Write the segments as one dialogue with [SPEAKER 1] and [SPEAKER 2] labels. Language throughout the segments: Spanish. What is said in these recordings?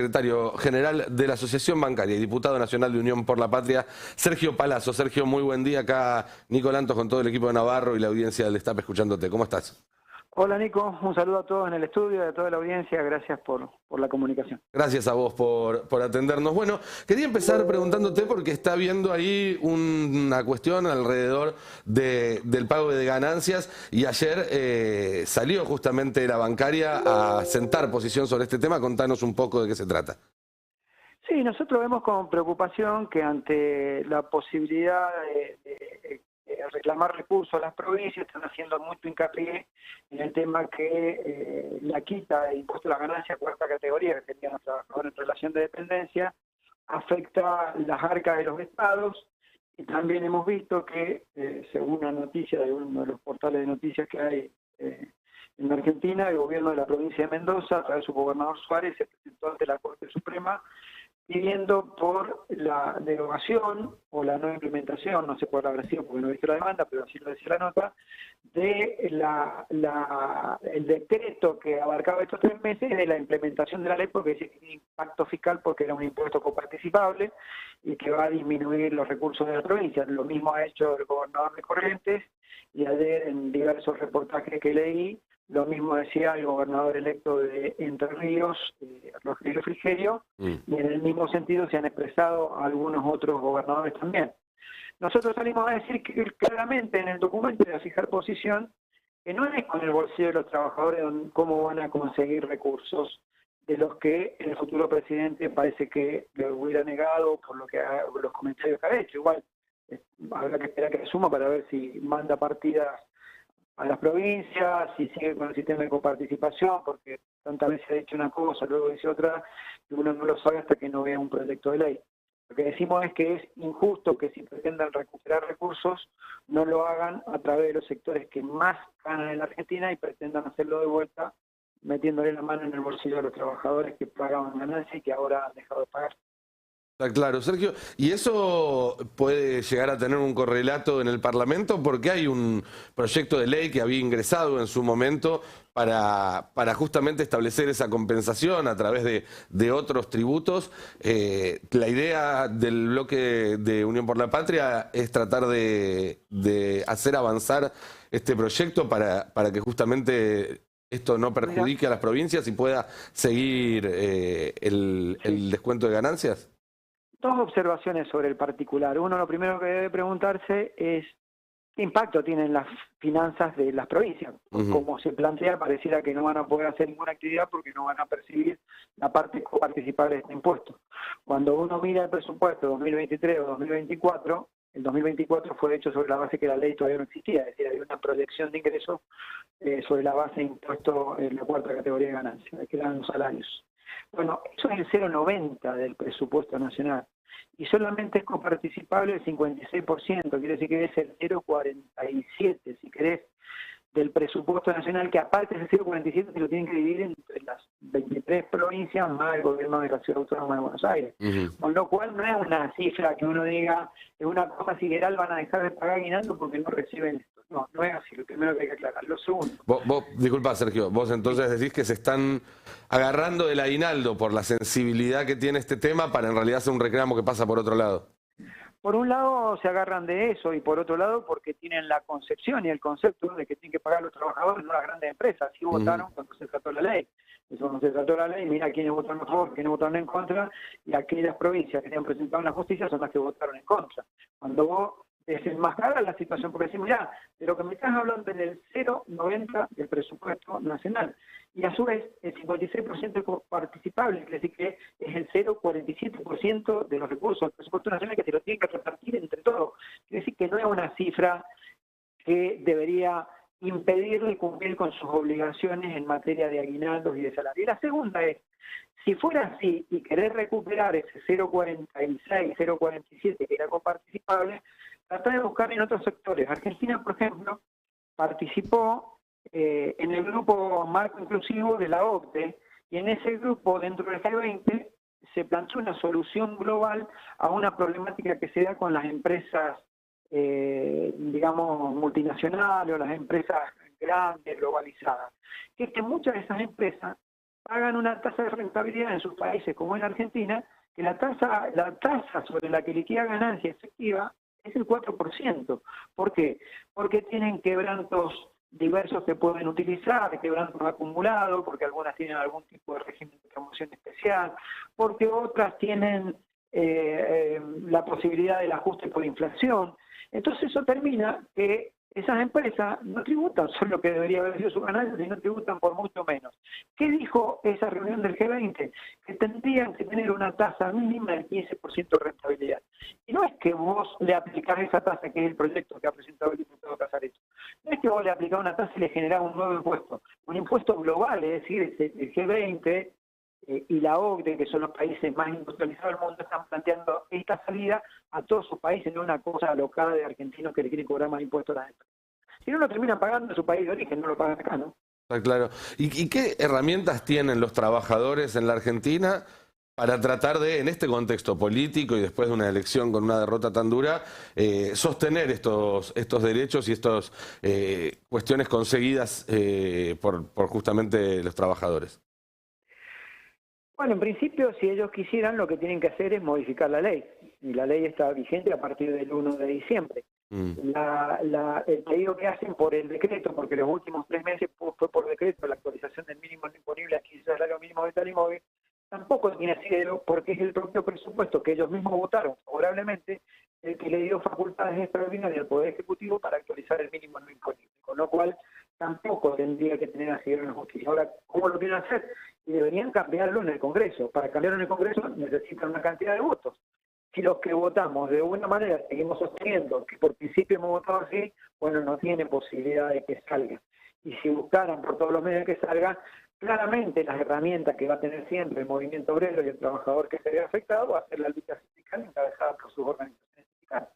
[SPEAKER 1] Secretario General de la Asociación Bancaria y Diputado Nacional de Unión por la Patria, Sergio Palazzo. Sergio, muy buen día. Acá Nico Lantos con todo el equipo de Navarro y la audiencia del Destape escuchándote. ¿Cómo estás?
[SPEAKER 2] Hola Nico, un saludo a todos en el estudio y a toda la audiencia, gracias por la comunicación.
[SPEAKER 1] Gracias a vos por atendernos. Bueno, quería empezar preguntándote porque está habiendo ahí una cuestión alrededor del pago de ganancias y ayer salió justamente la bancaria a sentar posición sobre este tema. Contanos un poco de qué se trata.
[SPEAKER 2] Sí, nosotros vemos con preocupación que ante la posibilidad de reclamar recursos a las provincias están haciendo mucho hincapié en el tema que la quita de impuesto a la ganancia cuarta categoría que tenían los trabajadores en relación de dependencia afecta las arcas de los estados y también hemos visto que según una noticia de uno de los portales de noticias que hay en Argentina, el gobierno de la provincia de Mendoza a través de su gobernador Suárez se presentó ante la Corte Suprema pidiendo por la derogación o la no implementación, no sé cuál habrá sido porque no he visto la demanda, pero así lo decía la nota, de el decreto que abarcaba estos 3 meses de la implementación de la ley porque dice que tiene impacto fiscal porque era un impuesto coparticipable y que va a disminuir los recursos de la provincia. Lo mismo ha hecho el gobernador de Corrientes y ayer en diversos reportajes que leí, lo mismo decía el gobernador electo de Entre Ríos, Rogelio Frigerio, y en el mismo sentido se han expresado algunos otros gobernadores también. Nosotros salimos a decir que claramente en el documento de fijar posición que no es con el bolsillo de los trabajadores cómo van a conseguir recursos de los que el futuro presidente parece que le hubiera negado por los comentarios que ha hecho. Igual habrá que esperar que asuma para ver si manda partidas a las provincias, si sigue con el sistema de coparticipación, porque tantas veces ha dicho una cosa, luego dice otra, y uno no lo sabe hasta que no vea un proyecto de ley. Lo que decimos es que es injusto que si pretendan recuperar recursos, no lo hagan a través de los sectores que más ganan en la Argentina y pretendan hacerlo de vuelta, metiéndole la mano en el bolsillo de los trabajadores que pagaban ganancias y que ahora han dejado de pagar.
[SPEAKER 1] Está claro, Sergio. ¿Y eso puede llegar a tener un correlato en el Parlamento? Porque hay un proyecto de ley que había ingresado en su momento para justamente establecer esa compensación a través de otros tributos. La idea del bloque de Unión por la Patria es tratar de hacer avanzar este proyecto para que justamente esto no perjudique a las provincias y pueda seguir el descuento de ganancias.
[SPEAKER 2] 2 observaciones sobre el particular. Uno, lo primero que debe preguntarse es qué impacto tienen las finanzas de las provincias. Como se plantea, pareciera que no van a poder hacer ninguna actividad porque no van a percibir la parte coparticipable de este impuesto. Cuando uno mira el presupuesto 2023 o 2024, el 2024 fue hecho sobre la base que la ley todavía no existía, es decir, había una proyección de ingresos sobre la base de impuesto en la cuarta categoría de ganancia, que eran los salarios. Bueno, eso es el 0,90 del presupuesto nacional y solamente es coparticipable el 56%, quiere decir que es el 0,47, si querés, del presupuesto nacional, que aparte ese 0,47 se lo tienen que dividir entre las 23 provincias más el gobierno de la Ciudad Autónoma de Buenos Aires. Con lo cual no es una cifra que uno diga, es una cosa sideral, van a dejar de pagar aguinaldo porque no reciben esto. No, no es así, lo primero que hay que aclarar. Lo segundo.
[SPEAKER 1] Disculpa, Sergio, vos entonces decís que se están agarrando del aguinaldo por la sensibilidad que tiene este tema para en realidad hacer un reclamo que pasa por otro lado.
[SPEAKER 2] Por un lado se agarran de eso y por otro lado porque tienen la concepción y el concepto de que tienen que pagar los trabajadores, no las grandes empresas. Así votaron cuando se trató la ley. Eso cuando se trató la ley, mira quiénes votaron a favor, quiénes votaron en contra, y aquellas provincias que se han presentado en la justicia son las que votaron en contra. Cuando vos desenmascaras la situación, porque decís, mirá, de lo que me estás hablando es del 0,90 del presupuesto nacional. Y a su vez, el 56% es participable, quiere decir que es el 0,47% de los recursos del presupuesto nacional que se lo tienen que repartir entre todos. Quiere decir que no es una cifra que debería impedirle cumplir con sus obligaciones en materia de aguinaldos y de salario. Y la segunda es, si fuera así y querer recuperar ese 0,46, 0,47 que era coparticipable, tratar de buscar en otros sectores. Argentina, por ejemplo, participó en el grupo Marco Inclusivo de la OCDE, y en ese grupo, dentro del G20, se planteó una solución global a una problemática que se da con las empresas, digamos, multinacionales o las empresas grandes, globalizadas. Que es que muchas de esas empresas pagan una tasa de rentabilidad en sus países, como en Argentina, que la tasa sobre la que liquida ganancia efectiva es el 4%. ¿Por qué? Porque tienen quebrantos diversos que pueden utilizar, quebrantos acumulados, porque algunas tienen algún tipo de régimen de promoción especial, porque otras tienen la posibilidad del ajuste por inflación. Entonces eso termina que esas empresas no tributan solo lo que debería haber sido su ganancia, sino tributan por mucho menos. ¿Qué dijo esa reunión del G20? Que tendrían que tener una tasa mínima del 15% de rentabilidad. Y no es que vos le aplicás esa tasa, que es el proyecto que ha presentado el diputado Casareto. No es que vos le aplicás una tasa y le generás un nuevo impuesto. Un impuesto global, es decir, el G20 y la OCDE, que son los países más industrializados del mundo, están planteando esta salida a todos sus países, no una cosa alocada de argentinos que le quieren cobrar más impuestos a la empresa. Si no lo terminan pagando en su país de origen, no lo pagan acá, ¿no?
[SPEAKER 1] Está claro. ¿Y qué herramientas tienen los trabajadores en la Argentina para tratar de, en este contexto político y después de una elección con una derrota tan dura, sostener estos derechos y estas cuestiones conseguidas por justamente los trabajadores?
[SPEAKER 2] Bueno, en principio, si ellos quisieran, lo que tienen que hacer es modificar la ley. Y la ley está vigente a partir del 1 de diciembre. El pedido que hacen por el decreto, porque los últimos 3 meses fue por decreto la actualización del mínimo no imponible a 15 salarios mínimos vital y móvil, tampoco tiene asidero porque es el propio presupuesto que ellos mismos votaron favorablemente el que le dio facultades extraordinarias al Poder Ejecutivo para actualizar el mínimo no imponible, con lo cual tampoco tendría que tener asidero en la justicia. Ahora, ¿cómo lo quieren hacer? Y deberían cambiarlo en el Congreso. Para cambiarlo en el Congreso necesitan una cantidad de votos. Si los que votamos de alguna manera seguimos sosteniendo que por principio hemos votado así, bueno, no tiene posibilidad de que salga. Y si buscaran por todos los medios que salga, claramente las herramientas que va a tener siempre el movimiento obrero y el trabajador que se vea afectado va a ser la lucha sindical encabezada por sus organizaciones sindicales.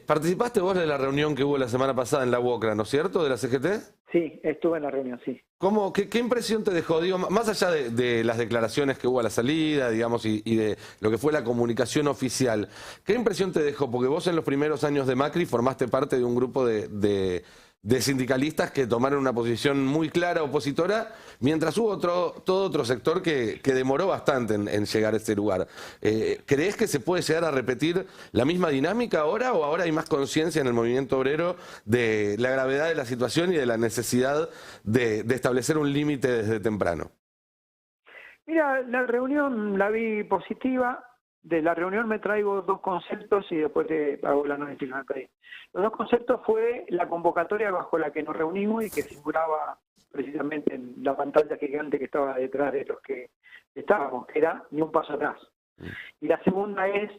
[SPEAKER 1] ¿Participaste vos de la reunión que hubo la semana pasada en la UOCRA, ¿no es cierto?, de la CGT?
[SPEAKER 2] Sí, estuve en la reunión, sí.
[SPEAKER 1] ¿Qué impresión te dejó, digo, más allá de las declaraciones que hubo a la salida, digamos, y de lo que fue la comunicación oficial? ¿Qué impresión te dejó? Porque vos en los primeros años de Macri formaste parte de un grupo de sindicalistas que tomaron una posición muy clara opositora, mientras hubo todo otro sector que demoró bastante en llegar a este lugar. ¿Crees que se puede llegar a repetir la misma dinámica ahora o ahora hay más conciencia en el movimiento obrero de la gravedad de la situación y de la necesidad de establecer un límite desde temprano?
[SPEAKER 2] Mira, la reunión la vi positiva. De la reunión me traigo 2 conceptos y después te hago la análisis. Los 2 conceptos fue la convocatoria bajo la que nos reunimos y que figuraba precisamente en la pantalla gigante que estaba detrás de los que estábamos, que era ni un paso atrás. Y la segunda es,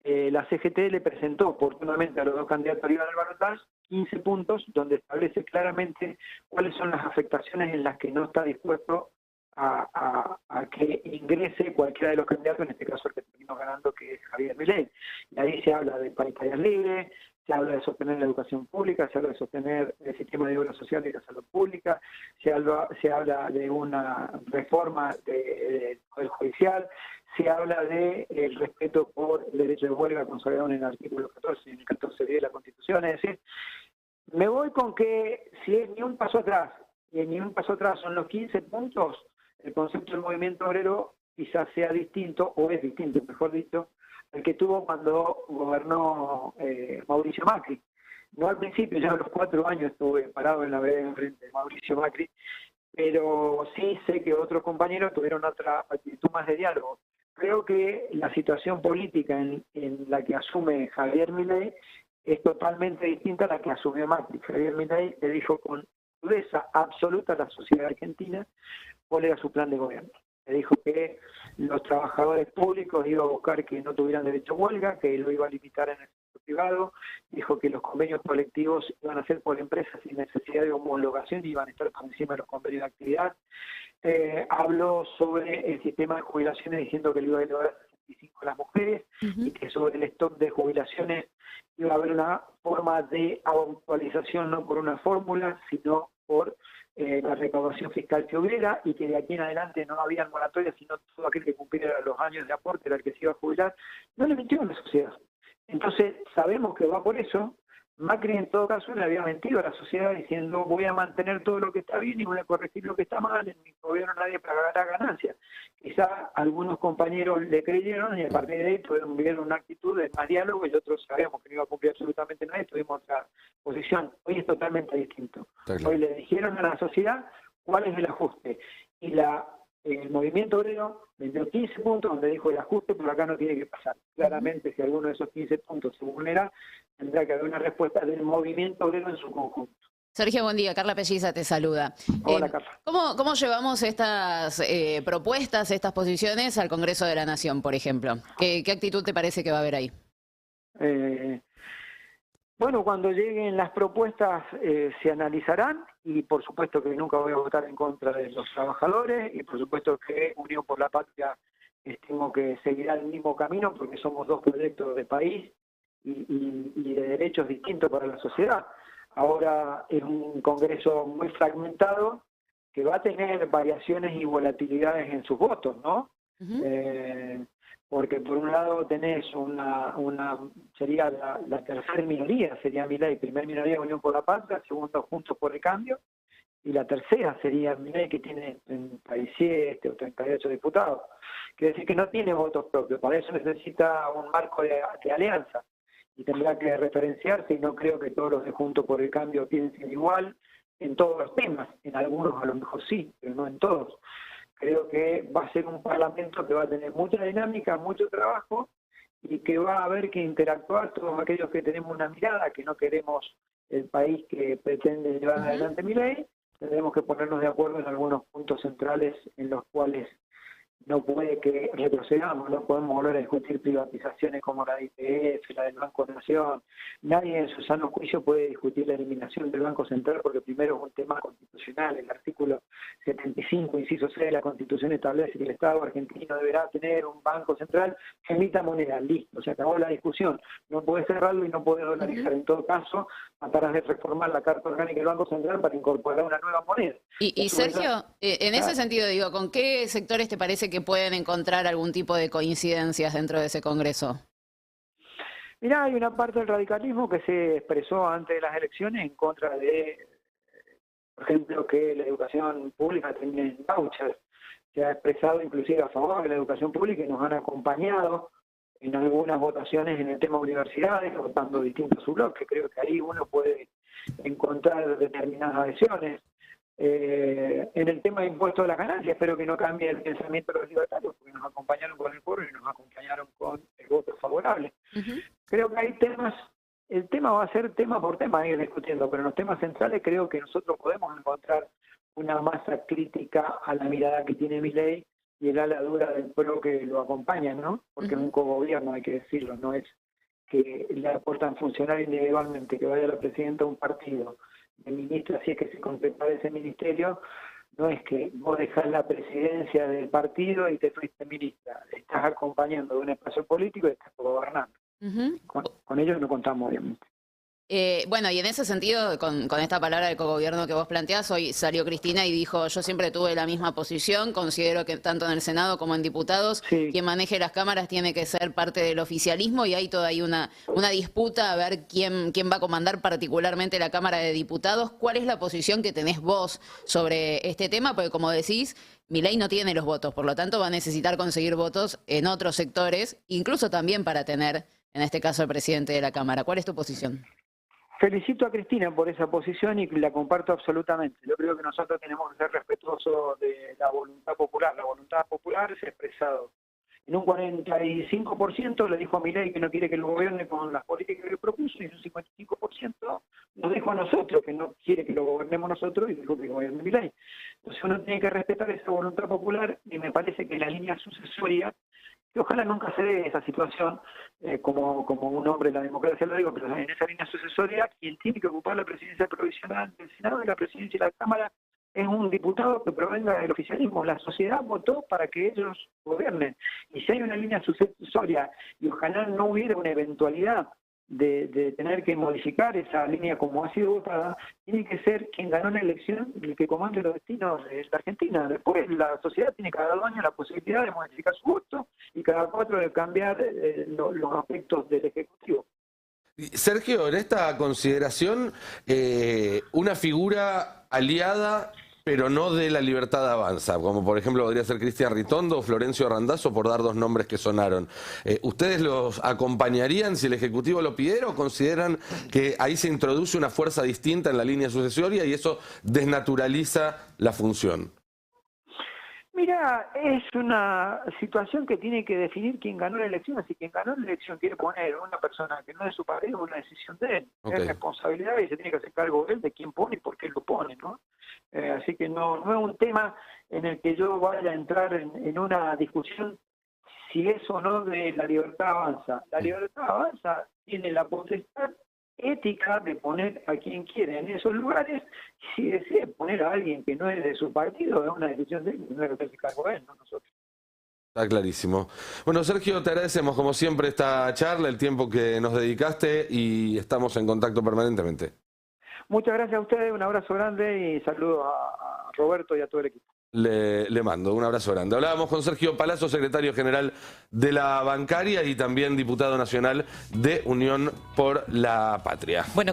[SPEAKER 2] la CGT le presentó oportunamente a los 2 candidatos arriba del balotaje 15 puntos donde establece claramente cuáles son las afectaciones en las que no está dispuesto a que ingrese cualquiera de los candidatos, en este caso el que terminó ganando, que es Javier Milei. Y ahí se habla de paritarias libres, se habla de sostener la educación pública, se habla de sostener el sistema de obra social y la salud pública, se habla de una reforma del Poder Judicial, se habla de el respeto por el derecho de huelga consagrado en el artículo 14 y en el 14 de la Constitución. Es decir, me voy con que si es ni un paso atrás, y ni un paso atrás son los 15 puntos, el concepto del movimiento obrero quizás sea distinto, o es distinto, mejor dicho, al que tuvo cuando gobernó Mauricio Macri. No al principio, ya a los 4 años estuve parado en la vereda enfrente de Mauricio Macri, pero sí sé que otros compañeros tuvieron otra actitud más de diálogo. Creo que la situación política en la que asume Javier Milei es totalmente distinta a la que asumió Macri. Javier Milei le dijo con crudeza absoluta a la sociedad argentina cuál era su plan de gobierno. Le dijo que los trabajadores públicos iban a buscar que no tuvieran derecho a huelga, que lo iba a limitar en el sector privado, dijo que los convenios colectivos iban a ser por empresas sin necesidad de homologación y iban a estar por encima de los convenios de actividad. Habló sobre el sistema de jubilaciones diciendo que lo iba a elevar a 65 a las mujeres y que sobre el stock de jubilaciones iba a haber una forma de actualización, no por una fórmula, sino por la recaudación fiscal que hubiera, y que de aquí en adelante no había moratoria, sino todo aquel que cumpliera los años de aporte era el que se iba a jubilar. No le mintió a la sociedad. Entonces sabemos que va por eso. Macri en todo caso le había mentido a la sociedad diciendo voy a mantener todo lo que está bien y voy a corregir lo que está mal, en mi gobierno nadie pagará ganancias. Quizá algunos compañeros le creyeron y a partir de ahí tuvieron una actitud de más diálogo y otros sabíamos que no iba a cumplir absolutamente nada y tuvimos otra posición. Hoy es totalmente distinto. Hoy le dijeron a la sociedad cuál es el ajuste y el movimiento obrero vendió 15 puntos donde dijo el ajuste por acá no tiene que pasar. Claramente, si alguno de esos 15 puntos se vulnera, tendrá que haber una respuesta del movimiento obrero en su conjunto.
[SPEAKER 3] Sergio, buen día. Carla Pelliza te saluda.
[SPEAKER 2] Hola, Carla.
[SPEAKER 3] ¿Cómo llevamos estas propuestas, estas posiciones al Congreso de la Nación, por ejemplo? ¿Qué actitud te parece que va a haber ahí?
[SPEAKER 2] Bueno, cuando lleguen las propuestas se analizarán y por supuesto que nunca voy a votar en contra de los trabajadores y por supuesto que Unión por la Patria estimo que seguirá el mismo camino porque somos dos proyectos de país y de derechos distintos para la sociedad. Ahora es un Congreso muy fragmentado que va a tener variaciones y volatilidades en sus votos, ¿no? Porque por un lado tenés sería la tercera minoría, sería Milei, primer minoría Unión por la Patria, segundo Juntos por el Cambio, y la tercera sería Milei que tiene 37 o 38 diputados. Quiere decir que no tiene votos propios, para eso necesita un marco de alianza, y tendrá que referenciarse, y no creo que todos los de Juntos por el Cambio piensen igual en todos los temas, en algunos a lo mejor sí, pero no en todos. Creo que va a ser un parlamento que va a tener mucha dinámica, mucho trabajo y que va a haber que interactuar todos aquellos que tenemos una mirada, que no queremos el país que pretende llevar adelante Milei, tendremos que ponernos de acuerdo en algunos puntos centrales en los cuales no puede que retrocedamos, no podemos volver a discutir privatizaciones como la de YPF, la del Banco Nación. Nadie en su sano juicio puede discutir la eliminación del Banco Central porque primero es un tema constitucional. El artículo 75, inciso C de la Constitución establece que el Estado argentino deberá tener un Banco Central que emita moneda. Listo, se acabó la discusión. No puede cerrarlo y no puede dolarizar. En todo caso, tratarás de reformar la Carta Orgánica del Banco Central para incorporar una nueva moneda.
[SPEAKER 3] Y Sergio, en ese sentido, digo, ¿con qué sectores te parece que pueden encontrar algún tipo de coincidencias dentro de ese Congreso?
[SPEAKER 2] Mirá, hay una parte del radicalismo que se expresó antes de las elecciones en contra de, por ejemplo, que la educación pública termine en voucher. Se ha expresado inclusive a favor de la educación pública y nos han acompañado en algunas votaciones en el tema universidades, votando distintos bloques. Creo que ahí uno puede encontrar determinadas adhesiones. En el tema de impuestos a las ganancias, espero que no cambie el pensamiento de los libertarios, porque nos acompañaron con el foro y nos acompañaron con el voto favorable. Creo que hay temas, el tema va a ser tema por tema, ir discutiendo, pero en los temas centrales creo que nosotros podemos encontrar una masa crítica a la mirada que tiene Milei y el ala dura del PRO que lo acompaña, ¿no? Porque en un cogobierno, hay que decirlo, no es que le aportan funcionar individualmente, que vaya la presidenta de un partido, de ministra, si es que se completa ese ministerio, no es que vos dejás la presidencia del partido y te fuiste ministra, estás acompañando de un espacio político y estás gobernando. Con ellos no contamos, obviamente.
[SPEAKER 3] Bueno, y en ese sentido, con esta palabra de cogobierno que vos planteás, hoy salió Cristina y dijo, yo siempre tuve la misma posición, considero que tanto en el Senado como en diputados, quien maneje las cámaras tiene que ser parte del oficialismo y hay toda ahí una disputa a ver quién va a comandar particularmente la Cámara de Diputados. ¿Cuál es la posición que tenés vos sobre este tema? Porque como decís, Milei no tiene los votos, por lo tanto va a necesitar conseguir votos en otros sectores, incluso también para tener, en este caso, el presidente de la Cámara. ¿Cuál es tu posición?
[SPEAKER 2] Felicito a Cristina por esa posición y la comparto absolutamente. Yo creo que nosotros tenemos que ser respetuosos de la voluntad popular. La voluntad popular se ha expresado en un 45%, le dijo a Milei que no quiere que lo gobierne con las políticas que propuso, y en un 55% nos dijo a nosotros que no quiere que lo gobernemos nosotros y dijo que gobierne Milei. Entonces uno tiene que respetar esa voluntad popular y me parece que la línea sucesoria, que ojalá nunca se dé esa situación, como un hombre de la democracia lo digo, pero en esa línea sucesoria, quien tiene que ocupar la presidencia provisional del Senado y la presidencia de la Cámara es un diputado que provenga del oficialismo. La sociedad votó para que ellos gobiernen. Y si hay una línea sucesoria, y ojalá no hubiera una eventualidad de tener que modificar esa línea como ha sido votada, tiene que ser quien ganó la elección el que comande los destinos de la Argentina. Después la sociedad tiene cada 2 años la posibilidad de modificar su voto y cada 4 de cambiar los aspectos del Ejecutivo.
[SPEAKER 1] Sergio, en esta consideración, una figura aliada, pero no de La Libertad Avanza, como por ejemplo podría ser Cristian Ritondo o Florencio Randazzo, por dar dos nombres que sonaron. ¿Ustedes los acompañarían si el Ejecutivo lo pidiera o consideran que ahí se introduce una fuerza distinta en la línea sucesoria y eso desnaturaliza la función?
[SPEAKER 2] Mira, es una situación que tiene que definir quién ganó la elección. Si quien ganó la elección quiere poner a una persona que no es de su partido, es una decisión de él. Okay. Es responsabilidad y se tiene que hacer cargo él de quién pone y por qué lo pone, ¿no? Así que no es un tema en el que yo vaya a entrar en una discusión si es o no de La Libertad Avanza. La Libertad Avanza tiene la potestad ética de poner a quien quiere en esos lugares. Si desea poner a alguien que no es de su partido, es una decisión de él, no es que se cargo él, no nosotros.
[SPEAKER 1] Está clarísimo. Bueno, Sergio, te agradecemos como siempre esta charla, el tiempo que nos dedicaste y estamos en contacto permanentemente.
[SPEAKER 2] Muchas gracias a ustedes, un abrazo grande y saludos a Roberto y a todo el equipo.
[SPEAKER 1] Le mando un abrazo grande. Hablábamos con Sergio Palazzo, secretario general de la bancaria y también diputado nacional de Unión por la Patria.
[SPEAKER 4] Bueno.